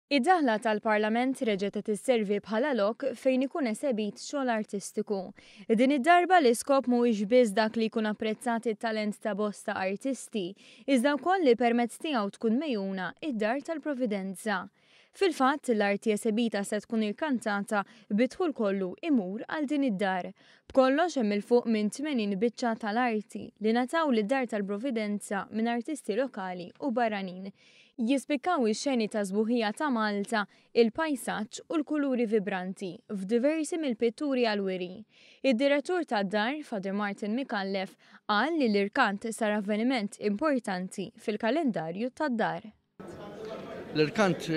Id-daħla tal-Parlament reġgħet tisservi bħala lok fejn ikun esebit xogħol artistiku. Din id-darba l-iskop mhuwiex biss dak li jkun apprezzat it-talent ta' bosta artisti, iżda wkoll li permezz tiegħu tkun mejjuna id-Dar tal-Providenza. Fil-fatt, l-arti esebita se tkun ikkantata bidħul kollu imur għal din id-dar. B'kollox hemm il-fuq minn 80 biċċa tal-arti li nataw lid-Dar tal-Providenza minn artisti lokali u barranin. Jispikkaw ix-xeni ta' żbuħija ta' Malta, il-pajsaġġ u l-kuluri vibranti f'diversi mill-pitturi għal-wiri. Id-direttur tad-dar, Father Martin Mikallef, qal li l-irkant sar avveniment importanti fil-kalendarju tad-dar. L-irkant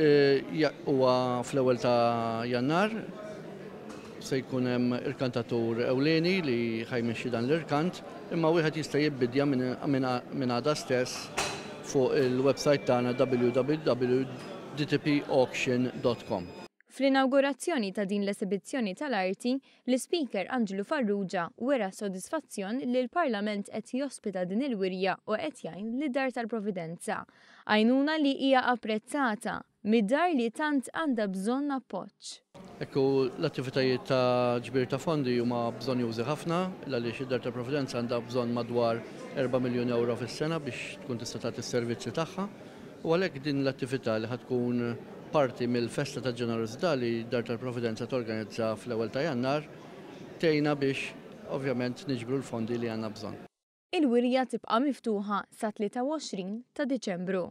huwa fl-ewwel ta' Jannar se jkun hemm irkantatur ewlieni li ħajmexxi dan l-irkant, imma wieħed jista' jibbidja minn għada stess fuq il-website tagħna www.dtpauction.com. Fl-inaugurazzjoni ta' din l-esibizzjoni tal-arti, l-Speaker Angelo Farrugia wera sodisfazzjon li l-Parlament qed jospita din il-wirja u qed jgħin lid-Dar tal-Providenza. Għajnuna li hija apprezzata mid-dar li tant għandha bżonn appoġġ. Ekku l-attivitajiet ta' ġbir ta' fondi huma bżonn jużi ħafna għaliex id-Dar tal-Providenza għandha bżonn madwar 4 miljun euro fis-sena biex tkun tista' tagħti s-servizzi tagħha u għalhekk din l-attività li ħatkun parti mill-festa ta' ġenerożità li d-Dar tal-Providenza torganizza fl-ewwel ta' Jannar tgħinna biex ovvjament niġbru l-fondi li għandna bżonn. Il-wirja tibqa' miftuħa sa 23 ta' Diċembru.